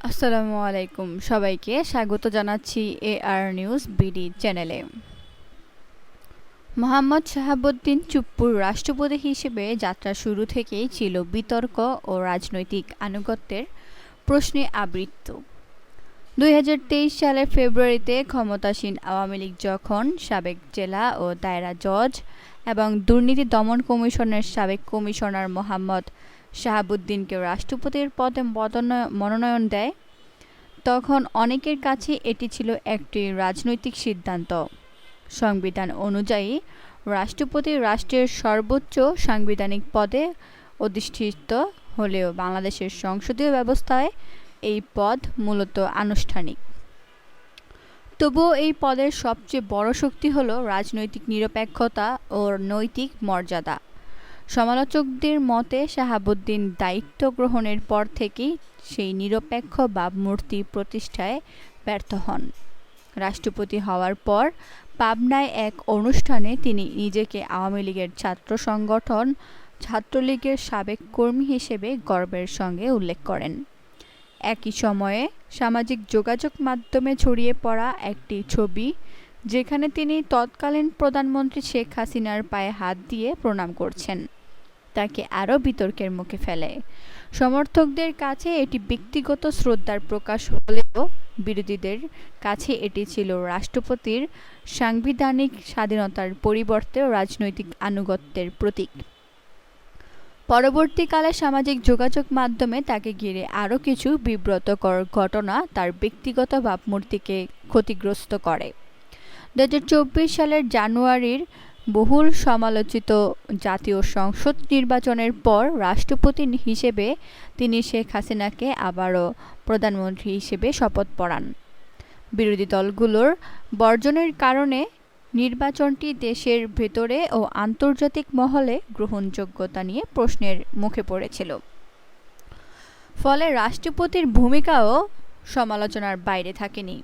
আসসালামু আলাইকুম সবাইকে স্বাগত জানাচ্ছি এআর নিউজ বিডি চ্যানেলে। মোহাম্মদ শাহাবুদ্দিন চুপ্পুর রাষ্ট্রপতি হিসেবে যাত্রা শুরু থেকেই ছিল বিতর্ক ও রাজনৈতিক আনুগত্যের প্রশ্নে আবৃত। ২০২৩ সালের ফেব্রুয়ারিতে ক্ষমতাসীন আওয়ামী লীগ যখন সাবেক জেলা ও দায়রা জজ এবং দুর্নীতি দমন কমিশনের সাবেক কমিশনার মোহাম্মদ শাহাবুদ্দিনকে রাষ্ট্রপতির পদে মনোনয়ন দেয়, তখন অনেকের কাছে এটি ছিল একটি রাজনৈতিক সিদ্ধান্ত। সংবিধান অনুযায়ী রাষ্ট্রপতি রাষ্ট্রের সর্বোচ্চ সাংবিধানিক পদে অধিষ্ঠিত হলেও বাংলাদেশের সংসদীয় ব্যবস্থায় এই পদ মূলত আনুষ্ঠানিক। তবুও এই পদের সবচেয়ে বড় শক্তি হল রাজনৈতিক নিরপেক্ষতা ও নৈতিক মর্যাদা। সমালোচকদের মতে শাহাবুদ্দিন দায়িত্ব গ্রহণের পর থেকেই সেই নিরপেক্ষ ভাবমূর্তি প্রতিষ্ঠায় ব্যর্থ হন। রাষ্ট্রপতি হওয়ার পর পাবনায় এক অনুষ্ঠানে তিনি নিজেকে আওয়ামী লীগের ছাত্র সংগঠন ছাত্রলীগের সাবেক কর্মী হিসেবে গর্বের সঙ্গে উল্লেখ করেন। একই সময়ে সামাজিক যোগাযোগ মাধ্যমে ছড়িয়ে পড়া একটি ছবি, যেখানে তিনি তৎকালীন প্রধানমন্ত্রী শেখ হাসিনার পায়ে হাত দিয়ে প্রণাম করছেন, তাকে আরও বিতর্কের মুখে ফেলে। সমর্থকদের কাছে এটি ব্যক্তিগত শ্রদ্ধার প্রকাশ হলেও বিরোধীদের কাছে এটি ছিল রাষ্ট্রপতির সাংবিধানিক স্বাধীনতার পরিবর্তে রাজনৈতিক আনুগত্যের প্রতীক। পরবর্তীকালে সামাজিক যোগাযোগ মাধ্যমে তাকে ঘিরে আরও কিছু বিব্রতকর ঘটনা তার ব্যক্তিগত ভাবমূর্তিকে ক্ষতিগ্রস্ত করে। ২০২৪ সালের জানুয়ারির বহুল সমালোচিত জাতীয় সংসদ নির্বাচনের পর রাষ্ট্রপতি হিসেবে তিনি শেখ হাসিনাকে আবারও প্রধানমন্ত্রী হিসেবে শপথ পড়ান। বিরোধী দলগুলোর বর্জনের কারণে নির্বাচনটি দেশের ভেতরে ও আন্তর্জাতিক মহলে গ্রহণযোগ্যতা নিয়ে প্রশ্নের মুখে পড়েছিল। ফলে রাষ্ট্রপতির ভূমিকাও সমালোচনার বাইরে থাকেনি।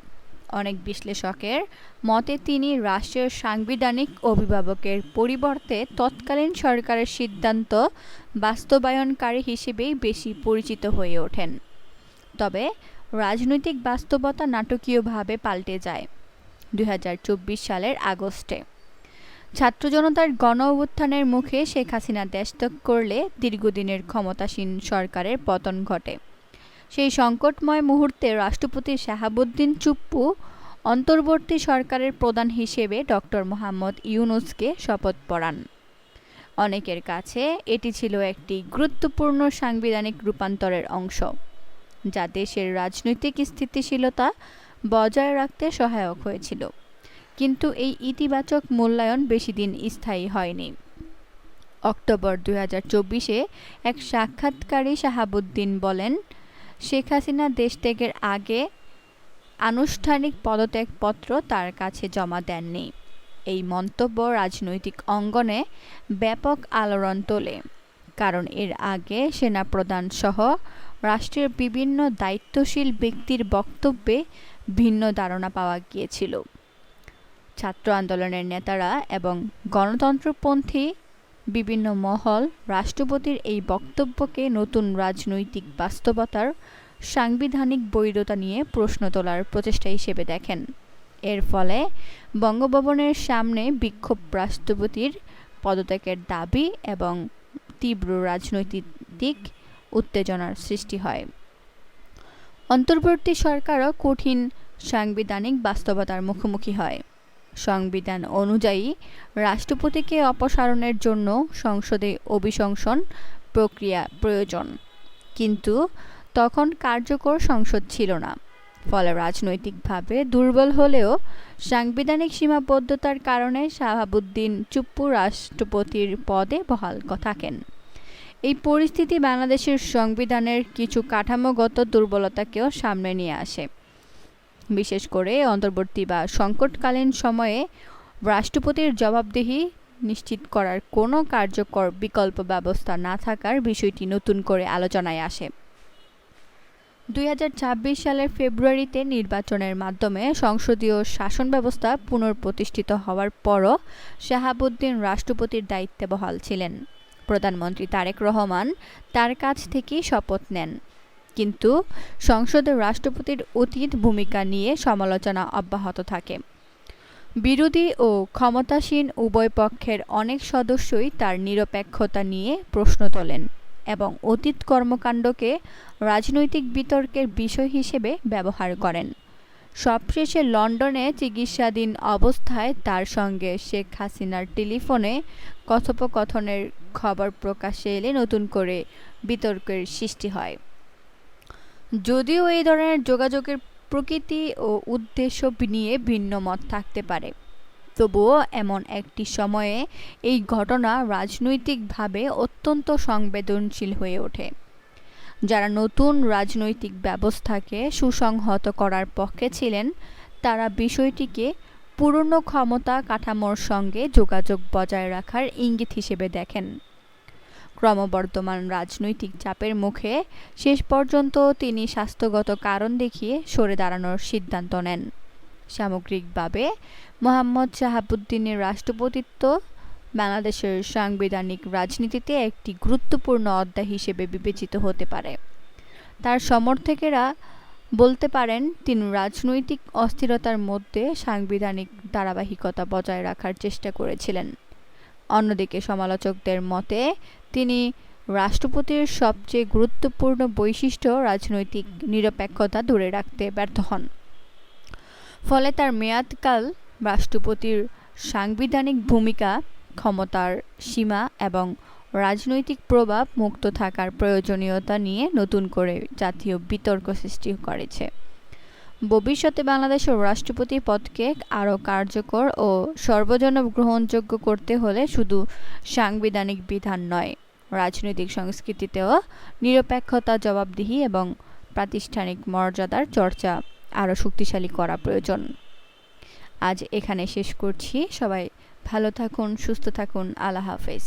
অনেক বিশ্লেষকের মতে তিনি রাষ্ট্রের সাংবিধানিক অভিভাবকের পরিবর্তে তৎকালীন সরকারের সিদ্ধান্ত বাস্তবায়নকারী হিসেবেই বেশি পরিচিত হয়ে ওঠেন। তবে রাজনৈতিক বাস্তবতা নাটকীয়ভাবে পাল্টে যায় ২০২৪ সালের আগস্টে। ছাত্র জনতার গণ অভ্যুত্থানের মুখে শেখ হাসিনা দেশত্যাগ করলে দীর্ঘদিনের ক্ষমতাসীন সরকারের পতন ঘটে। সেই সংকটময় মুহূর্তে রাষ্ট্রপতি শাহাবুদ্দিন চুপ্পু অন্তর্বর্তী সরকারের প্রধান হিসেবে ডক্টর মোহাম্মদ ইউনূসকে শপথ পড়ান। অনেকের কাছে এটি ছিল একটি গুরুত্বপূর্ণ সাংবিধানিক রূপান্তরের অংশ, যা দেশের রাজনৈতিক স্থিতিশীলতা বজায় রাখতে সহায়ক হয়েছিল। কিন্তু এই ইতিবাচক মূল্যায়ন বেশিদিন স্থায়ী হয়নি। অক্টোবর ২০২৪-এ এক সাক্ষাৎকারে শাহাবুদ্দিন বলেন, শেখ হাসিনা দেশত্যাগের আগে আনুষ্ঠানিক পদত্যাগপত্র তার কাছে জমা দেননি। এই মন্তব্য রাজনৈতিক অঙ্গনে ব্যাপক আলোড়ন তোলে, কারণ এর আগে সেনাপ্রধান সহ রাষ্ট্রের বিভিন্ন দায়িত্বশীল ব্যক্তির বক্তব্যে ভিন্ন ধারণা পাওয়া গিয়েছিল। ছাত্র আন্দোলনের নেতারা এবং গণতন্ত্রপন্থী বিভিন্ন মহল রাষ্ট্রপতির এই বক্তব্যকে নতুন রাজনৈতিক বাস্তবতার সাংবিধানিক বৈধতা নিয়ে প্রশ্ন তোলার প্রচেষ্টা হিসেবে দেখেন। এর ফলে বঙ্গভবনের সামনে বিক্ষোভ, রাষ্ট্রপতির পদত্যাগের দাবি এবং তীব্র রাজনৈতিক উত্তেজনার সৃষ্টি হয়। অন্তর্বর্তী সরকারও কঠিন সাংবিধানিক বাস্তবতার মুখোমুখি হয়। সংবিধান অনুযায়ী রাষ্ট্রপতিকে অপসারণের জন্য সংসদে অভিশংসন প্রক্রিয়া প্রয়োজন, কিন্তু তখন কার্যকর সংসদ ছিল না। ফলে রাজনৈতিকভাবে দুর্বল হলেও সাংবিধানিক সীমাবদ্ধতার কারণে শাহাবুদ্দিন চুপ্পু রাষ্ট্রপতির পদে বহাল থাকেন। এই পরিস্থিতি বাংলাদেশের সংবিধানের কিছু কাঠামোগত দুর্বলতাকেও সামনে নিয়ে আসে। বিশেষ করে অন্তর্বর্তী বা সংকটকালীন সময়ে রাষ্ট্রপতির জবাবদিহি নিশ্চিত করার কোনো কার্যকর বিকল্প ব্যবস্থা না থাকার বিষয়টি নতুন করে আলোচনায় আসে। ২০২৬ সালের ফেব্রুয়ারিতে নির্বাচনের মাধ্যমে সংসদীয় শাসন ব্যবস্থা পুনঃপ্রতিষ্ঠিত হওয়ার পরও শাহাবুদ্দিন রাষ্ট্রপতির দায়িত্বে বহাল ছিলেন। প্রধানমন্ত্রী তারেক রহমান তার কাছ থেকেই শপথ নেন। কিন্তু সংসদে রাষ্ট্রপতির অতীত ভূমিকা নিয়ে সমালোচনা অব্যাহত থাকে। বিরোধী ও ক্ষমতাসীন উভয় পক্ষের অনেক সদস্যই তার নিরপেক্ষতা নিয়ে প্রশ্ন তোলেন এবং অতীত কর্মকাণ্ডকে রাজনৈতিক বিতর্কের বিষয় হিসেবে ব্যবহার করেন। সবশেষে লন্ডনে চিকিৎসাধীন অবস্থায় তার সঙ্গে শেখ হাসিনার টেলিফোনে কথোপকথনের খবর প্রকাশ্যে এলে নতুন করে বিতর্কের সৃষ্টি হয়। যদিও এই ধরনের যোগাযোগের প্রকৃতি ও উদ্দেশ্য নিয়ে ভিন্ন মত থাকতে পারে, তবুও এমন একটি সময়ে এই ঘটনা রাজনৈতিকভাবে অত্যন্ত সংবেদনশীল হয়ে ওঠে। যারা নতুন রাজনৈতিক ব্যবস্থাকে সুসংহত করার পক্ষে ছিলেন, তারা বিষয়টিকে পুরনো ক্ষমতা কাঠামোর সঙ্গে যোগাযোগ বজায় রাখার ইঙ্গিত হিসেবে দেখেন। ক্রমবর্ধমান রাজনৈতিক চাপের মুখে শেষ পর্যন্ত তিনি স্বাস্থ্যগত কারণ দেখিয়ে সরে দাঁড়ানোর সিদ্ধান্ত নেন। সামগ্রিকভাবে মোহাম্মদ শাহাবুদ্দিনের রাষ্ট্রপতিত্ব বাংলাদেশের সাংবিধানিক রাজনীতিতে একটি গুরুত্বপূর্ণ অধ্যায় হিসেবে বিবেচিত হতে পারে। তার সমর্থকেরা বলতে পারেন, তিনি রাজনৈতিক অস্থিরতার মধ্যে সাংবিধানিক ধারাবাহিকতা বজায় রাখার চেষ্টা করেছিলেন। অন্যদিকে সমালোচকদের মতে তিনি রাষ্ট্রপতির সবচেয়ে গুরুত্বপূর্ণ বৈশিষ্ট্য রাজনৈতিক নিরপেক্ষতা ধরে রাখতে ব্যর্থ হন। ফলে তার মেয়াদকাল রাষ্ট্রপতির সাংবিধানিক ভূমিকা, ক্ষমতার সীমা এবং রাজনৈতিক প্রভাব মুক্ত থাকার প্রয়োজনীয়তা নিয়ে নতুন করে জাতীয় বিতর্ক সৃষ্টি করেছে। ভবিষ্যতে বাংলাদেশের রাষ্ট্রপতি পদকে আরও কার্যকর ও সর্বজন গ্রহণযোগ্য করতে হলে শুধু সাংবিধানিক বিধান নয়, রাজনৈতিক সংস্কৃতিতেও নিরপেক্ষতা, জবাবদিহি এবং প্রাতিষ্ঠানিক মর্যাদার চর্চা আরও শক্তিশালী করা প্রয়োজন। আজ এখানে শেষ করছি। সবাই ভালো থাকুন, সুস্থ থাকুন। আল্লাহ হাফেজ।